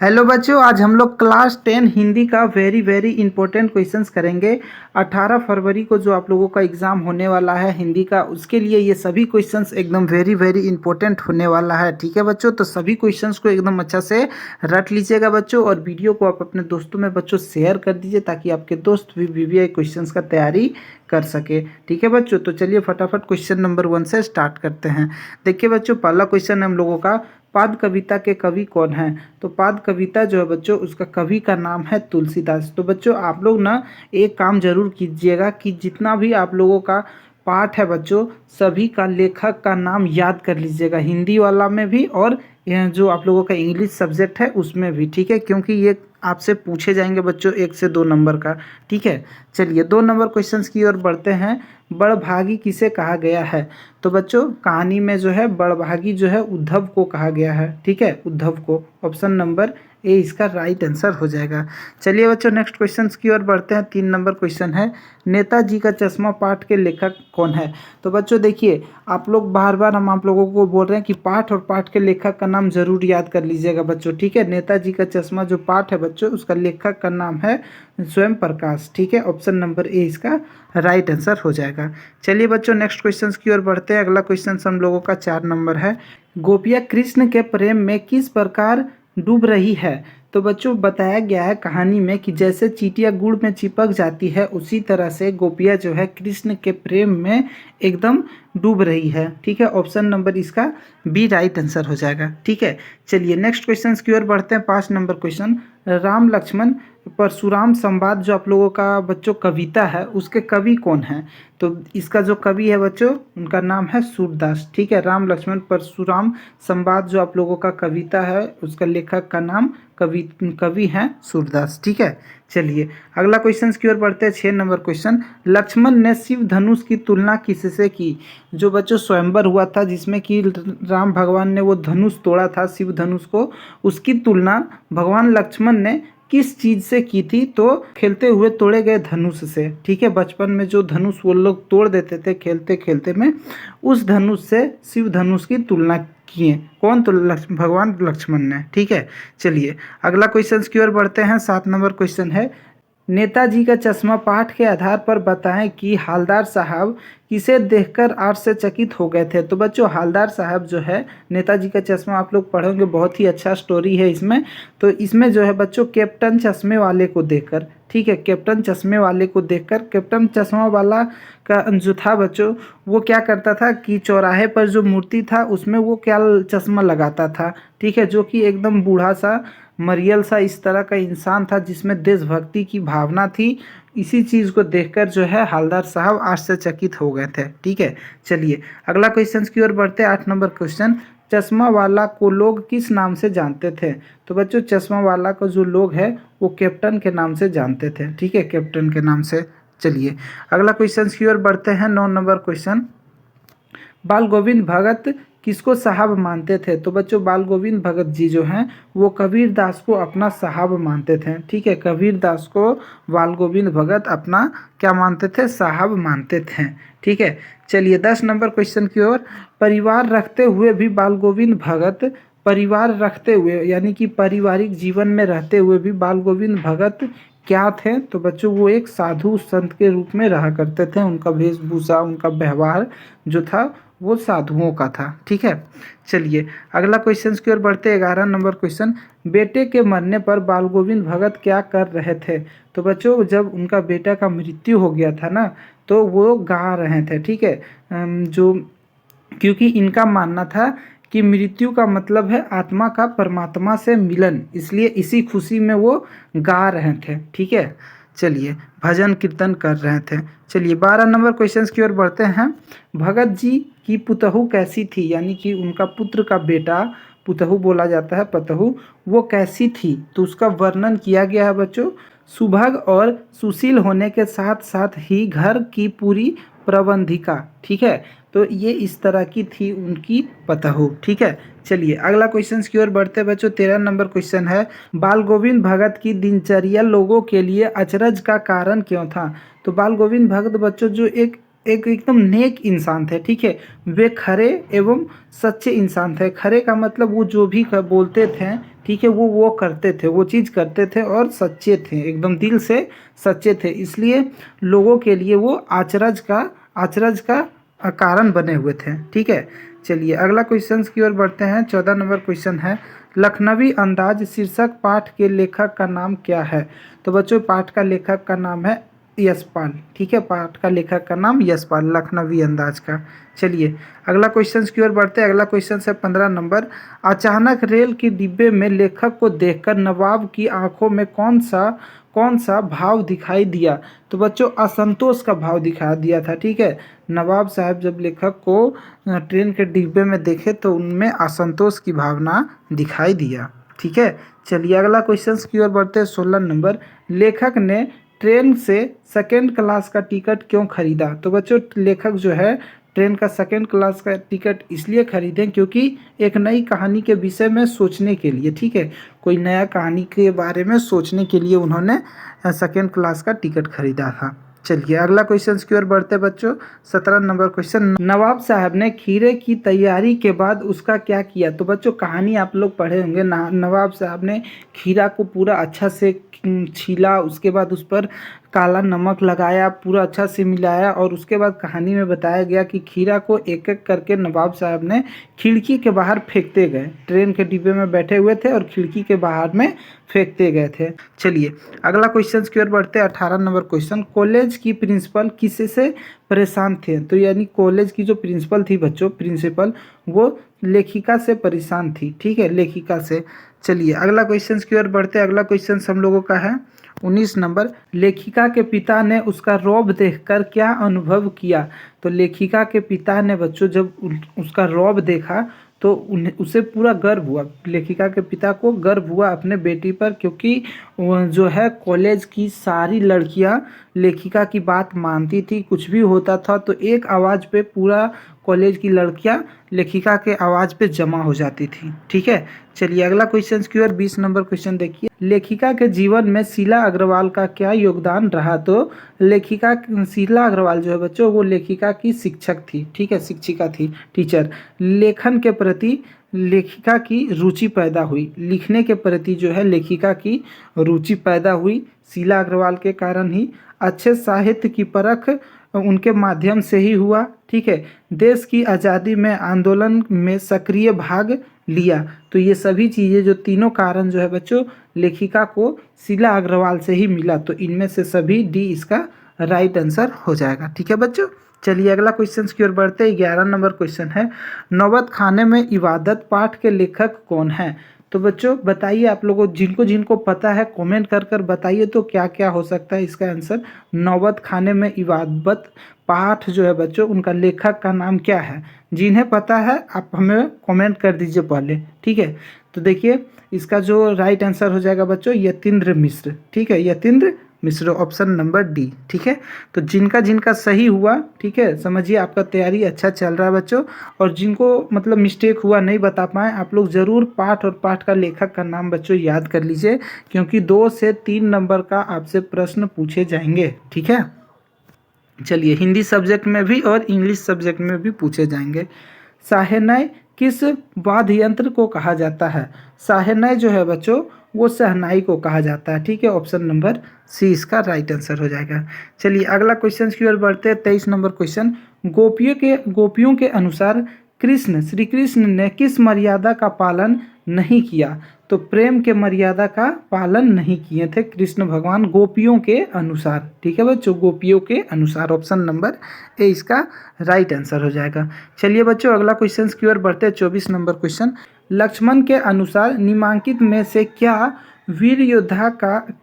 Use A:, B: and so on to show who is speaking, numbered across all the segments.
A: Hello बच्चों, आज हम लोग क्लास 10 हिंदी का वेरी इंपॉर्टेंट क्वेश्चंस करेंगे। 18 फरवरी को जो आप लोगों का एग्ज़ाम होने वाला है हिंदी का, उसके लिए ये सभी क्वेश्चंस एकदम वेरी इंपॉर्टेंट होने वाला है। ठीक है बच्चों, तो सभी क्वेश्चंस को एकदम अच्छा से रट लीजिएगा बच्चों, और वीडियो को आप अपने दोस्तों में बच्चों शेयर कर दीजिए ताकि आपके दोस्त भी वीवीआई क्वेश्चंस का तैयारी कर सके। ठीक है बच्चों, तो चलिए फटाफट क्वेश्चन नंबर 1 से स्टार्ट करते हैं। देखिए बच्चों, पहला क्वेश्चन हम लोगों का, पाद कविता के कवि कौन हैं? तो पाद कविता जो है बच्चों, उसका कवि का नाम है तुलसीदास। तो बच्चों आप लोग ना एक काम जरूर कीजिएगा कि जितना भी आप लोगों का पाठ है बच्चों, सभी का लेखक का नाम याद कर लीजिएगा, हिंदी वाला में भी और यह जो आप लोगों का इंग्लिश सब्जेक्ट है उसमें भी। ठीक है, क्योंकि ये आपसे पूछे जाएंगे बच्चों 1 से 2 नंबर का। ठीक है, चलिए 2 नंबर क्वेश्चंस की ओर बढ़ते हैं। बड़भागी किसे कहा गया है? तो बच्चों कहानी में जो है बड़भागी जो है उद्धव को कहा गया है। ठीक है, उद्धव को। ऑप्शन नंबर ए इसका राइट आंसर हो जाएगा। चलिए बच्चों नेक्स्ट क्वेश्चन की ओर बढ़ते हैं। 3 नंबर क्वेश्चन है, नेताजी का चश्मा पाठ के लेखक कौन है? तो बच्चों देखिए, आप लोग बार बार हम आप लोगों को बोल रहे हैं कि पाठ और पाठ के लेखक का नाम जरूर याद कर लीजिएगा बच्चों। ठीक है, नेताजी का चश्मा जो पाठ है बच्चों, उसका लेखक का नाम है स्वयं प्रकाश। ठीक है, ऑप्शन नंबर ए इसका राइट आंसर हो जाएगा। चलिए बच्चों नेक्स्ट क्वेश्चन की ओर बढ़ते हैं। अगला क्वेश्चन हम लोगों का 4 नंबर है, गोपियाँ कृष्ण के प्रेम में किस प्रकार डूब रही है? तो बच्चों बताया गया है कहानी में कि जैसे चींटियाँ गुड़ में चिपक जाती है, उसी तरह से गोपियाँ जो है कृष्ण के प्रेम में एकदम डूब रही है। ठीक है, ऑप्शन नंबर इसका बी राइट आंसर हो जाएगा। ठीक है, चलिए नेक्स्ट क्वेश्चन की ओर बढ़ते हैं। 5 नंबर क्वेश्चन, राम लक्ष्मण परशुराम संवाद जो आप लोगों का बच्चों कविता है, उसके कवि कौन हैं? तो इसका जो कवि है बच्चों, उनका नाम है सूरदास। ठीक है, राम लक्ष्मण परशुराम संवाद जो आप लोगों का कविता है, उसका लेखक का नाम कवि हैं सूरदास। ठीक है, चलिए अगला क्वेश्चन की ओर बढ़ते हैं। 6 नंबर क्वेश्चन, लक्ष्मण ने शिव धनुष की तुलना किससे की? जो बच्चों स्वयंवर हुआ था जिसमें कि राम भगवान ने वो धनुष तोड़ा था, शिव धनुष को, उसकी तुलना भगवान लक्ष्मण ने किस चीज़ से की थी? तो खेलते हुए तोड़े गए धनुष से। ठीक है, बचपन में जो धनुष वो लोग तोड़ देते थे खेलते खेलते में, उस धनुष से शिव धनुष की तुलना किए। कौन? तो भगवान लक्ष्मण ने। ठीक है, चलिए अगला क्वेश्चन की ओर बढ़ते हैं। 7 नंबर क्वेश्चन है, नेताजी का चश्मा पाठ के आधार पर बताएं कि हालदार साहब किसे देखकर आश्चर्यचकित हो गए थे? तो बच्चों हालदार साहब जो है, नेताजी का चश्मा आप लोग पढ़ोगे, बहुत ही अच्छा स्टोरी है इसमें। तो इसमें जो है बच्चों कैप्टन चश्मे वाले को देखकर, ठीक है, कैप्टन चश्मे वाले को देखकर, कैप्टन चश्मा वाला का जो था बच्चों, वो क्या करता था कि चौराहे पर जो मूर्ति था उसमें वो क्या चश्मा लगाता था। ठीक है, जो कि एकदम बूढ़ा सा मरियल सा इस तरह का इंसान था जिसमें देशभक्ति की भावना थी। इसी चीज़ को देखकर जो है हालदार साहब आश्चर्यचकित हो गए थे। ठीक है, चलिए अगला क्वेश्चन की ओर बढ़ते हैं। 8 नंबर क्वेश्चन, चश्मा वाला को लोग किस नाम से जानते थे? तो बच्चों चश्मा वाला को जो लोग है वो कैप्टन के नाम से जानते थे। ठीक है, कैप्टन के नाम से। चलिए अगला क्वेश्चन की ओर बढ़ते हैं। 9 नंबर क्वेश्चन, बाल गोविंद भगत किसको साहब मानते थे? तो बच्चों बाल गोविंद भगत जी जो हैं वो कबीर दास को अपना साहब मानते थे। ठीक है, कबीर दास को बाल गोविंद भगत अपना क्या मानते थे? साहब मानते थे। ठीक है, चलिए 10 नंबर क्वेश्चन की ओर, परिवार रखते हुए भी बाल गोविंद भगत, परिवार रखते हुए यानी कि पारिवारिक जीवन में रहते हुए भी बाल गोविंद भगत क्या थे? तो बच्चों वो एक साधु संत के रूप में रहा करते थे। उनका वेशभूषा, उनका व्यवहार जो था वो साधुओं का था। ठीक है, चलिए अगला क्वेश्चन की ओर बढ़ते। 11 नंबर क्वेश्चन, बेटे के मरने पर बाल गोविंद भगत क्या कर रहे थे? तो बच्चों जब उनका बेटा का मृत्यु हो गया था ना, तो वो गा रहे थे। ठीक है, जो क्योंकि इनका मानना था कि मृत्यु का मतलब है आत्मा का परमात्मा से मिलन, इसलिए इसी खुशी में वो गा रहे थे। ठीक है, चलिए भजन कीर्तन कर रहे थे। चलिए 12 नंबर क्वेश्चन की ओर बढ़ते हैं। भगत जी की पुतहू कैसी थी? यानी कि उनका पुत्र का बेटा, पुतहू बोला जाता है, पतहू, वो कैसी थी? तो उसका वर्णन किया गया है बच्चों, सुभग और सुशील होने के साथ साथ ही घर की पूरी प्रबंधिका। ठीक है, तो ये इस तरह की थी उनकी पतहू। ठीक है, चलिए अगला क्वेश्चन की ओर बढ़ते बच्चों। 13 नंबर क्वेश्चन है, बाल गोविंद भगत की दिनचर्या लोगों के लिए अचरज का कारण क्यों था? तो बाल गोविंद भगत बच्चों जो एक एक एकदम नेक इंसान थे, ठीक है। वे खरे एवं सच्चे इंसान थे। खरे का मतलब वो जो भी बोलते थे, ठीक है, वो करते थे, वो चीज़ करते थे और सच्चे थे, एकदम दिल से सच्चे थे। इसलिए लोगों के लिए वो आचरज का कारण बने हुए थे, ठीक है। चलिए अगला क्वेश्चन की ओर बढ़ते हैं। 14 नंबर क्वेश्चन है, लखनवी अंदाज शीर्षक पाठ के लेखक का नाम क्या है? तो बच्चों पाठ का लेखक का नाम है यशपाल, ठीक है। पाठ का लेखक का नाम यशपाल, लखनवी अंदाज का। चलिए अगला क्वेश्चन की ओर बढ़ते हैं। अगला क्वेश्चन है 15 नंबर, अचानक रेल के डिब्बे में लेखक को देखकर नवाब की आंखों में कौन सा भाव दिखाई दिया? तो बच्चों असंतोष का भाव दिखा दिया था, ठीक है। नवाब साहब जब लेखक को ट्रेन के डिब्बे में देखे तो उनमें असंतोष की भावना दिखाई दिया, ठीक है। चलिए अगला क्वेश्चन की ओर बढ़ते हैं। 16 नंबर, लेखक ने ट्रेन से सेकेंड क्लास का टिकट क्यों खरीदा? तो बच्चों लेखक जो है ट्रेन का सेकेंड क्लास का टिकट इसलिए खरीदें क्योंकि एक नई कहानी के विषय में सोचने के लिए, ठीक है। कोई नया कहानी के बारे में सोचने के लिए उन्होंने सेकेंड क्लास का टिकट खरीदा था। चलिए अगला क्वेश्चन की ओर बढ़ते बच्चों। 17 नंबर क्वेश्चन, नवाब साहब ने खीरे की तैयारी के बाद उसका क्या किया? तो बच्चों कहानी आप लोग पढ़े होंगे। नवाब साहब ने खीरा को पूरा अच्छा से छीला, उसके बाद उस पर काला नमक लगाया, पूरा अच्छा से मिलाया, और उसके बाद कहानी में बताया गया कि खीरा को एक एक करके नवाब साहब ने खिड़की के बाहर फेंकते गए। ट्रेन के डिब्बे में बैठे हुए थे और खिड़की के बाहर में फेंकते गए थे। चलिए अगला क्वेश्चन की ओर बढ़ते हैं। 18 नंबर क्वेश्चन, कॉलेज की प्रिंसिपल किससे परेशान थे? तो यानी कॉलेज की जो प्रिंसिपल थी बच्चों, प्रिंसिपल, वो लेखिका से परेशान थी, ठीक है, लेखिका से। चलिए अगला क्वेश्चन की ओर बढ़ते हैं। अगला क्वेश्चन हम लोगों का है 19 नंबर, लेखिका के पिता ने उसका रौब देखकर क्या अनुभव किया? तो लेखिका के पिता ने बच्चों जब उसका रौब देखा तो उसे पूरा गर्व हुआ। लेखिका के पिता को गर्व हुआ अपने बेटी पर, क्योंकि जो है कॉलेज की सारी लड़कियां लेखिका की बात मानती थी। कुछ भी होता था तो एक आवाज़ पे पूरा कॉलेज की लड़कियां लेखिका के आवाज़ पे जमा हो जाती थी, ठीक है। चलिए अगला क्वेश्चन की ओर 20 नंबर क्वेश्चन देखिए, लेखिका के जीवन में शीला अग्रवाल का क्या योगदान रहा? तो लेखिका शीला अग्रवाल जो है बच्चों वो लेखिका की शिक्षक थी, ठीक है, शिक्षिका थी, टीचर। लेखन के प्रति लेखिका की रुचि पैदा हुई, लिखने के प्रति जो है लेखिका की रुचि पैदा हुई शीला अग्रवाल के कारण ही। अच्छे साहित्य की परख उनके माध्यम से ही हुआ, ठीक है। देश की आज़ादी में आंदोलन में सक्रिय भाग लिया। तो ये सभी चीज़ें जो तीनों कारण जो है बच्चों लेखिका को शीला अग्रवाल से ही मिला। तो इनमें से सभी डी इसका राइट आंसर हो जाएगा, ठीक है बच्चों। चलिए अगला क्वेश्चन की ओर बढ़ते हैं। 11 नंबर क्वेश्चन है, नौबत खाने में इबादत पाठ के लेखक कौन है? तो बच्चों बताइए, आप लोगों जिनको जिनको पता है कमेंट कर कर बताइए तो क्या क्या हो सकता है इसका आंसर। नौबत खाने में इबादत पाठ जो है बच्चों उनका लेखक का नाम क्या है? जिन्हें पता है आप हमें कमेंट कर दीजिए पहले, ठीक है। तो देखिए इसका जो राइट आंसर हो जाएगा बच्चों यतीन्द्र मिश्र, ठीक है, यतीन्द्र मिश्र, ऑप्शन नंबर डी, ठीक है। तो जिनका जिनका सही हुआ, ठीक है, समझिए आपका तैयारी अच्छा चल रहा है बच्चों। और जिनको मतलब मिस्टेक हुआ नहीं बता पाए, आप लोग ज़रूर पाठ और पाठ का लेखक का नाम बच्चों याद कर लीजिए, क्योंकि 2 से 3 नंबर का आपसे प्रश्न पूछे जाएंगे, ठीक है। चलिए हिंदी सब्जेक्ट में भी और इंग्लिश सब्जेक्ट में भी पूछे जाएंगे। साहनाई किस वाद्य यंत्र को कहा जाता है? साहनाई जो है बच्चों वो शहनाई को कहा जाता है, ठीक है, ऑप्शन नंबर सी इसका राइट आंसर हो जाएगा। चलिए अगला क्वेश्चन की ओर बढ़ते हैं। 23 नंबर क्वेश्चन, गोपियों के अनुसार श्री कृष्ण ने किस मर्यादा का पालन नहीं किया? तो प्रेम के मर्यादा का पालन नहीं किए थे कृष्ण भगवान गोपियों के अनुसार, ठीक है बच्चों, गोपियों के अनुसार, ऑप्शन नंबर ए इसका राइट आंसर हो जाएगा। चलिए बच्चों अगला क्वेश्चन की ओर बढ़ते हैं। 24 नंबर क्वेश्चन, लक्ष्मण के अनुसार निम्नलिखित में से क्या वीर योद्धा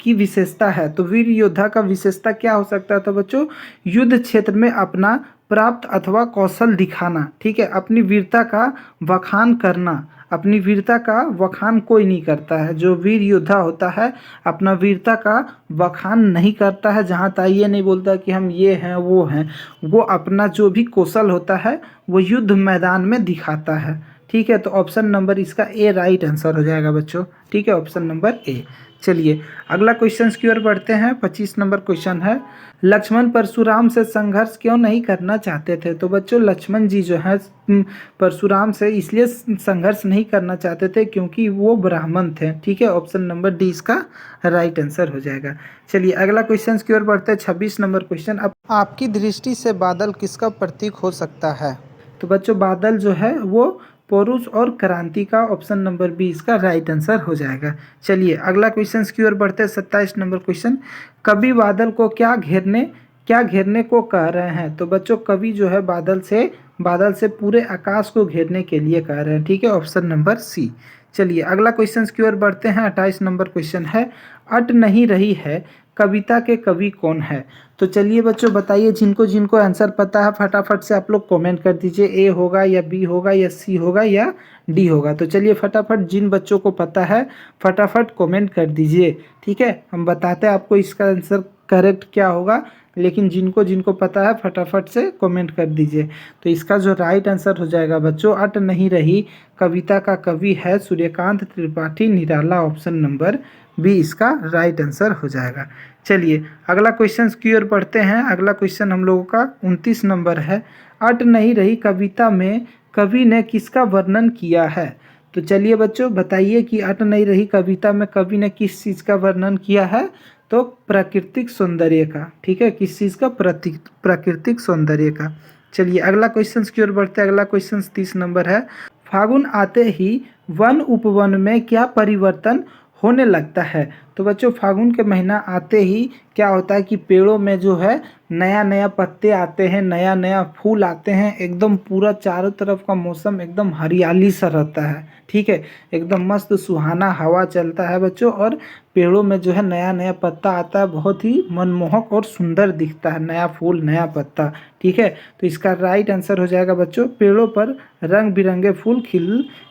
A: की विशेषता है? तो वीर योद्धा का विशेषता क्या हो सकता है? तो बच्चों युद्ध क्षेत्र में अपना प्राप्त अथवा कौशल दिखाना, ठीक है, अपनी वीरता का बखान करना। अपनी वीरता का बखान कोई नहीं करता है। जो वीर योद्धा होता है अपना वीरता का बखान नहीं करता है, जहाँ तक ये नहीं बोलता कि हम ये हैं वो हैं, वो अपना जो भी कौशल होता है वो युद्ध मैदान में दिखाता है, ठीक है, तो ऑप्शन नंबर इसका ए राइट आंसर हो जाएगा बच्चों। ठीक है, ऑप्शन नंबर ए। चलिए अगला क्वेश्चन की ओर बढ़ते हैं। 25 नंबर क्वेश्चन है, लक्ष्मण परशुराम से संघर्ष क्यों नहीं करना चाहते थे? तो बच्चों लक्ष्मण जी जो है परशुराम से इसलिए संघर्ष नहीं करना चाहते थे क्योंकि वो ब्राह्मण थे। ठीक है, ऑप्शन नंबर डी इसका राइट आंसर हो जाएगा। चलिए अगला क्वेश्चन की ओर बढ़ते हैं। 26 नंबर क्वेश्चन, अब आपकी दृष्टि से बादल किसका प्रतीक हो सकता है? तो बच्चों बादल जो है वो पुरुष और क्रांति का, ऑप्शन नंबर बी इसका राइट आंसर हो जाएगा। चलिए अगला क्वेश्चन की ओर बढ़ते हैं। 27 नंबर क्वेश्चन, कवि बादल को क्या घेरने को कह रहे हैं? तो बच्चों कवि जो है बादल से पूरे आकाश को घेरने के लिए कह रहे हैं। ठीक है, ऑप्शन नंबर सी। चलिए अगला क्वेश्चन की ओर बढ़ते हैं। 28 नंबर क्वेश्चन है, अट नहीं रही है कविता के कवि कौन है? तो चलिए बच्चों बताइए, जिनको जिनको आंसर पता है फटाफट से आप लोग कमेंट कर दीजिए, ए होगा या बी होगा या सी होगा या डी होगा। तो चलिए फटाफट जिन बच्चों को पता है फटाफट कमेंट कर दीजिए। ठीक है, हम बताते हैं आपको इसका आंसर करेक्ट क्या होगा, लेकिन जिनको जिनको पता है फटाफट से कमेंट कर दीजिए। तो इसका जो राइट आंसर हो जाएगा बच्चों, अट नहीं रही कविता का कवि है Suryakant Tripathi Nirala, option number B इसका राइट आंसर हो जाएगा। चलिए अगला क्वेश्चन की ओर बढ़ते हैं। अगला क्वेश्चन हम लोगों का 29 नंबर है, अट नहीं रही कविता में कवि ने किसका वर्णन किया है? तो चलिए बच्चों बताइए कि अट नहीं रही कविता में कवि ने किस चीज़ का वर्णन किया है? तो प्राकृतिक सौंदर्य का। ठीक है, किस चीज़ का? प्राकृतिक सौंदर्य का। चलिए अगला क्वेश्चन की ओर बढ़ते हैं। अगला क्वेश्चन 30 नंबर है, फागुन आते ही वन उपवन में क्या परिवर्तन होने लगता है? तो बच्चों फागुन के महीना आते ही क्या होता है कि पेड़ों में जो है नया नया पत्ते आते हैं, नया नया फूल आते हैं, एकदम पूरा चारों तरफ का मौसम एकदम हरियाली सा रहता है। ठीक है, एकदम मस्त सुहाना हवा चलता है बच्चों, और पेड़ों में जो है नया नया पत्ता आता है, बहुत ही मनमोहक और सुंदर दिखता है, नया फूल नया पत्ता। ठीक है, तो इसका राइट आंसर हो जाएगा बच्चों, पेड़ों पर रंग बिरंगे फूल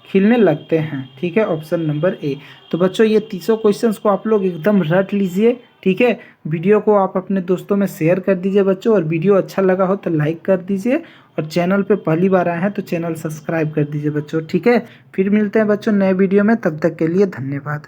A: खिलने लगते हैं। ठीक है, ऑप्शन नंबर ए। तो बच्चों ये 30 क्वेश्चंस को आप लोग एकदम रट लीजिए। ठीक है, वीडियो को आप अपने दोस्तों में शेयर कर दीजिए बच्चों, और वीडियो अच्छा लगा हो तो लाइक कर दीजिए, और चैनल पे पहली बार आए हैं तो चैनल सब्सक्राइब कर दीजिए बच्चों। ठीक है, फिर मिलते हैं बच्चों नए वीडियो में, तब तक के लिए धन्यवाद।